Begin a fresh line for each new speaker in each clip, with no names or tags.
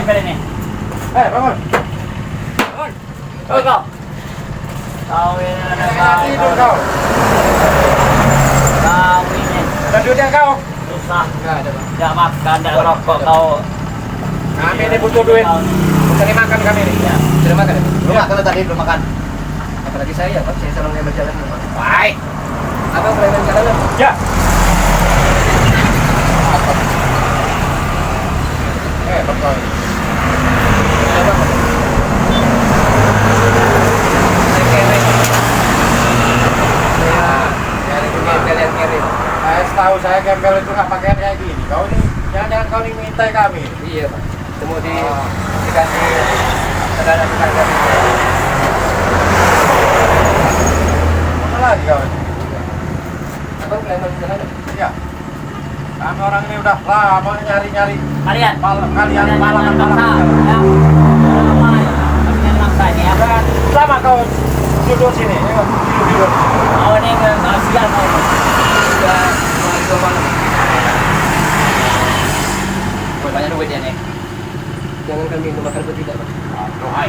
gembel ini.
Bangun.
Bangun. Oh, kau. Kau ini ada
Mati itu kau.
Kau ini.
Ada duitnya kau?
Susah.
Enggak ada, Bang.
Tidak makan, tidak rokok kau.
Kami ini butuh duit. Cari makan kami ini.
Ya.
Sudah makan ya?
Belum makan tadi, belum makan.
Apalagi saya, Pak. Saya selalu yang berjalan.
Baik.
Abang pernah berjalan? Ya. Betul. Tahu saya gembel itu nggak pakai kayak gini. Kau ini jangan kau ini minta kami. Iya, Pak. Temu dikasih saudara kita kami. Mana lagi kau? Abang kelihatan di sana? Iya. Kami orang ini udah lama nyari-nyari.
Kalian
Malam.
Ya. Kalian maksa ini ya.
Lama kau duduk sini. Duduk.
Kau ini kasihan kau.
Sudah malam.
Banyak duitnya nih.
Jangan kami makan bertiga, Pak.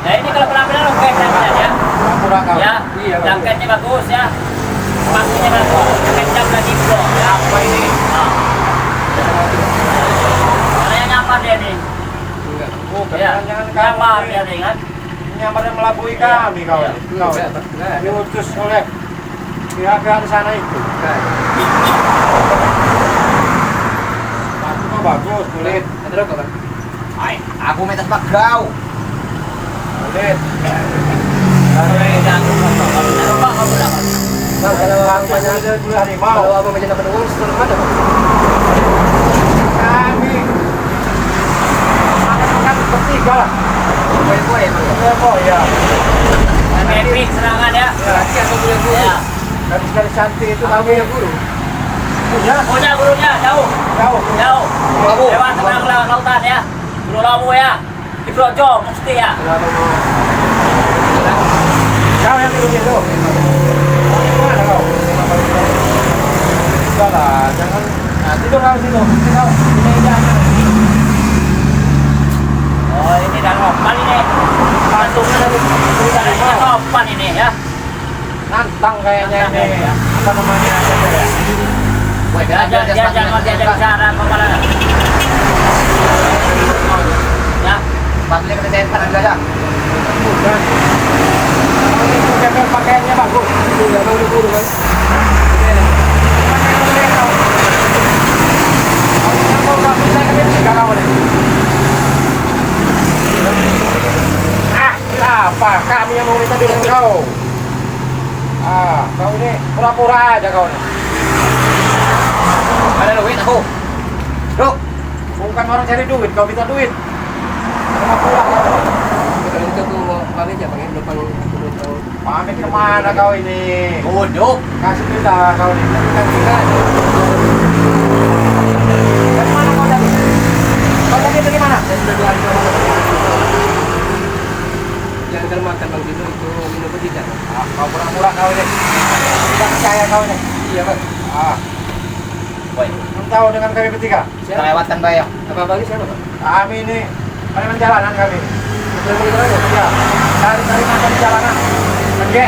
Nah ini kalau penampilan oke ya.
Kurang kau.
Ya,
Iya, Pak.
jangketnya bagus ya. Pastinya bagus. Kecap lagi bro. Ya,
Apa ini?
Karena yang nyamar dia nih.
Enggak.
Ya,
Jangan
nyamar dia nih kan.
Nyamar dan melabui kami kau.
Iya.
Kau diutus oleh pihak di sana itu. Kau bagus, kulit. Ada rokok, Pak?
Baik, aku minta sebab kau.
Kulit. Kalau abangnya ada dua harimau. Kalau abang menjadi dapat uang, setelah mana, Pak? Kami makan bertiga lah. Boy, ya.
Epic serangan ya.
Laki atau punya guru?
Ya.
Gadis-gadis cantik itu kami punya guru.
Punya gurunya jauh.
Jauh.
Lewat seberang lautan ya. Guru Lawu ya. Di Projo mesti ya.
Kau yang dulu itu. Mana kau? Enggak lah, jangan. Nah, tidur kau situ. Kau ini jangan.
Oh ini dan opan ini. Pantungnya dari opan ini ya.
Nantang kayaknya ini. Apa namanya?
Dia jangan diajak bicara kepala. Ya.
Bapaknya kena center aja.
Bukan. Kalau itu gembel pakaiannya bagus. Enggak mau diburu kan? Apa? Kami yang mau minta dengan kau. Kau ini pura-pura aja kau nih.
Ada duit aku. Duk.
Bukan orang cari duit, kau minta duit. Pura-pura kau.
Kalau itu aku mau pamit ya, pengen depan aku.
Pamit kemana kau ini?
Duduk.
Kasih kita kau ini. Dari mana kau dari? Kau tadi dari mana?
Saya sudah 2 hari ke mana. Jangan termakan Bang Dino itu minum bertiga.
Kau pura-pura kau ini. Tidak percaya kau ini.
Iya, Bang.
Woi,
Belum tahu dengan kami bertiga.
Siapa?
kelewatan bayang.
Apa Bang ini siapa, Pak?
Kami ini preman jalanan kami.
Preman jalanan?
Ya. Cari-cari makan di jalanan. Oke.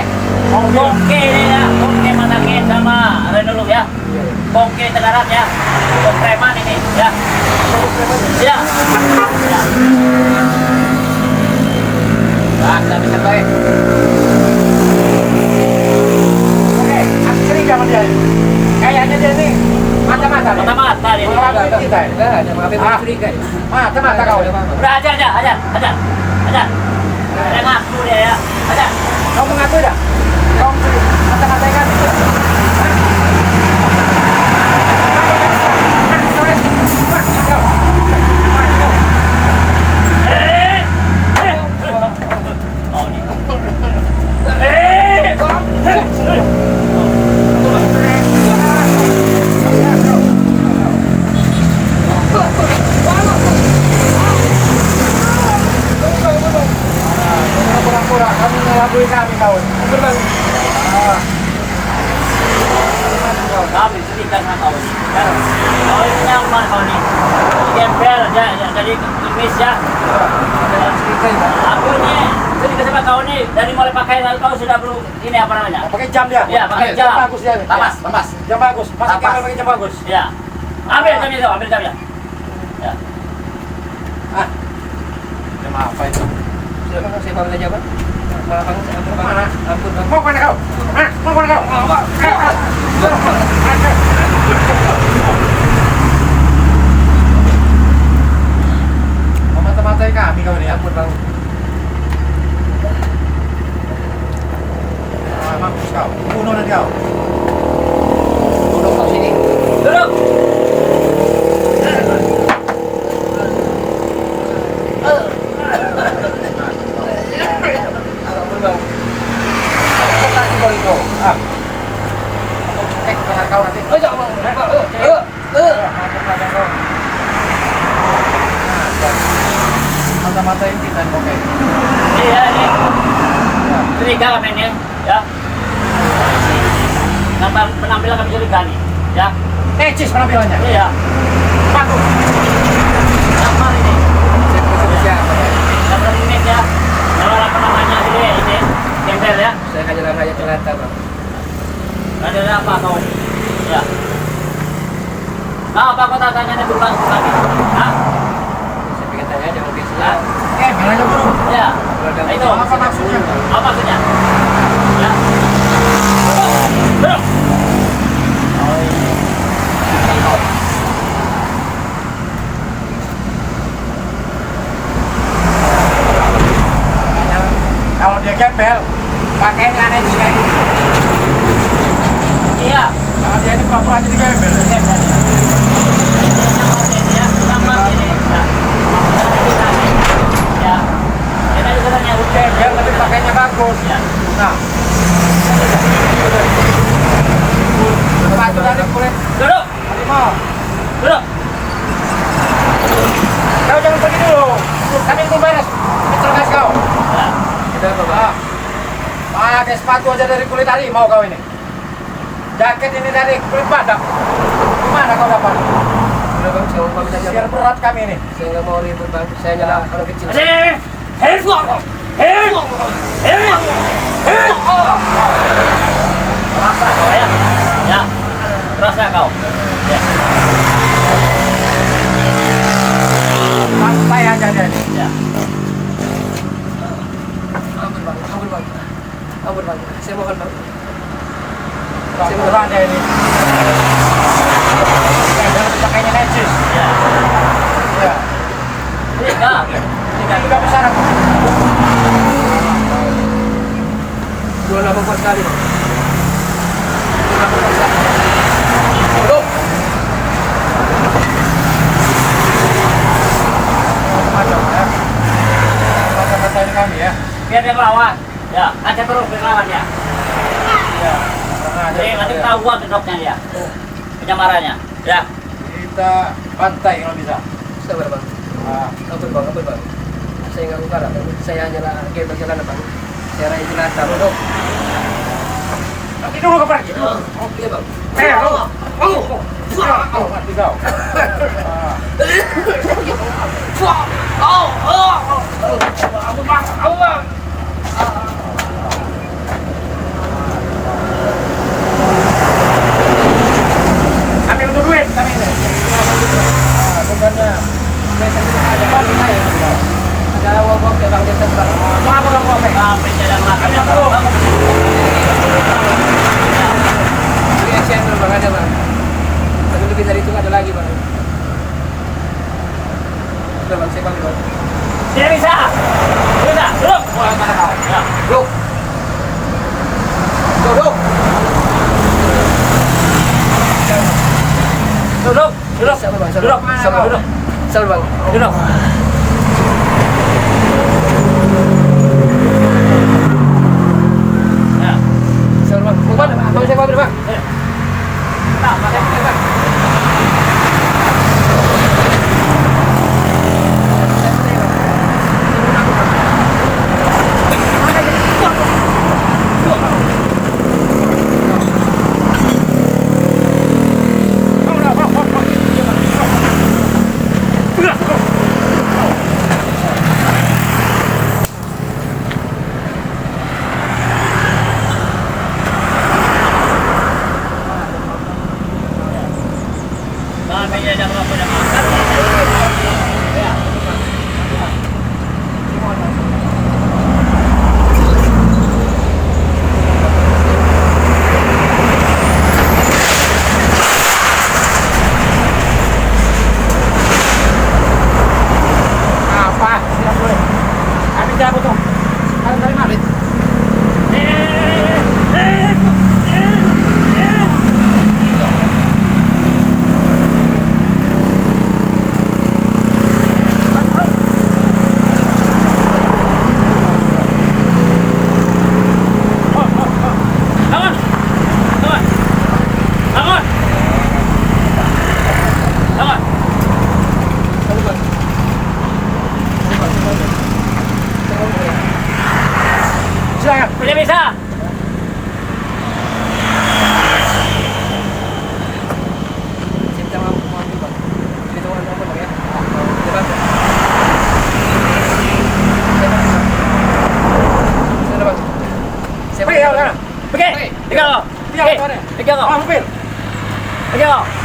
Bongke ini ya. Bongke Matangin sama Renulu ya. Bongke terdarat ya. Preman ini ya. Ya.
Nah, kita bisa baik.
Oke, aku curiga sama dia ini. Kayaknya dia ini mata-mata nih.
Mata-mata dia.
Melakukan kita ini.
Enggak ada, Bang. Apa curiga ya?
Mata-mata kau ini.
Udah ajar. Ada ngaku dia ya. Ajar.
Kau mengaku dah? Kau mata-matai kami. Pura-pura kami mengelabui kami kau.
Kami cerita sama kau. Kau ini nyaman kau nih. Gembel aja jadi di Indonesia.
Cerita ya.
Aku nih, jadi sama kau nih dari mulai pakai kau sudah belum ini apa namanya?
Pakai jam dia.
Iya, pakai jam.
Bagus dia.
Lepas, lepas.
Jam bagus. Masa
Lepas.
kabel pakai jam bagus.
Ya. Ambil jamnya itu, ambil jamnya. Ya.
Ah. Jam apa itu?
Silakan saya pamit aja, Bang. Maaf, Bang. Ampun, Bang.
Mana?
Ampun, Bang.
Mau kemana kau? Hah? Mau kemana kau? Mau mata-matai kami kau ini ya?
Ampun, Bang.
Ah, mampus kau. Bunuh nanti kau.
Duduk kau sini.
Duduk.
Ampun, Bang.
Kau nanti kau itu. Ah. Kau kau nanti.
Oh, jangan, Bang.
Mampus badan kau. Mata-matain kita kau kayak.
Iya ini. Curiga kami ini, ya. Nampak penampilan kami curiga nih, ya.
Necis penampilannya.
Iya.
Bagus.
Nama ini.
Saya pergi siapa, Bang?
Nama ini ya. Nama apa namanya ini gembel ya.
Saya hanya rakyat jelata, Bang.
Ada apa kau? Ya. Nah, apa kau tanya nih berulang lagi? Hah?
Saya pengen tanya aja mungkin
Ya.
setelah
Bilang aja bro.
Ya.
kalau ada
Itu
Apa maksudnya?
apa maksudnya? Ya. Duduk. Oh, ini.
Kalau dia gembel, pakainya necis kayak gitu.
Iya.
Kalau dia ini pura-pura jadi gembel.
Ya. Nama ini. Ya. Ya. Kita juga tanya
Gembel tapi pakainya bagus.
Ya.
Nah. Sepatu dari kulit
Duduk.
harimau.
Duduk.
Kau jangan pergi dulu. Kami belum beres. Kami tergas kau.
Ya.
Ada apa, Bang?
Pakai sepatu aja dari kulit harimau kau ini. Jaket ini dari kulit badak. Gimana kau dapat?
Udah, Bang. Saya mau pamit aja,
Biar
Bang.
berat kami ini.
Saya nggak mau ribut, Bang. Saya nyala orang kecil.
Hei, Rasa kau ya. Ya. Rasa kau. Ya.
Santai aja dia ini.
Ya.
Ampun, Bang. Ampun, Bang. Ampun, Bang. Saya mohon, Bang.
Pura-pura dia ini. Gembel tapi pakainya necis.
Ya.
Ya.
Tiga.
Ini juga besar aku.
Dua lama kuat sekali, Bang. Dua lama kuat sekali. Duduk.
Macam ya. Mata-matain kami ya.
Biar dia lawan. Ya. Aja terus berlawan ya.
Ya. Tenang aja.
Jadi nanti ketahuan gedoknya dia. Penyamarannya. Ya.
Kita bantai kalau bisa.
Sabar, Bang.
Ah.
Ampun, Bang. Ampun, Bang. Saya nggak buka lah, Bang. Saya hanyalah gembel jalanan, Bang. Saya rakyat jelata. Duduk.
Nanti dulu kau pergi.
Iya, Bang.
Kau mati kau. Kami untuk duit kami ini. Bukannya
Ada wabak ya, Bang. Dia Bang.
mau apa kamu apa?
Sampai jalan makan ya.
Beli action dulu, Bang. Ada, Bang. Tapi lebih dari itu ada lagi, Bang. Sudah, Bang. Saya pamit, Bang.
Tidak bisa. Tidak bisa. Duduk. Mulai mana kau? Ya.
Duduk. Duduk.
Duduk. Duduk.
Sabar, Bang.
Duduk.
Sabar.
Duduk.
Sabar, Bang.
Duduk. Ya.
Sabar, Bang. Mau mana, Bang? Saya pamit, Bang.
Nah, pakai
Bang.
Aja kok.
Supir.
Aja kok.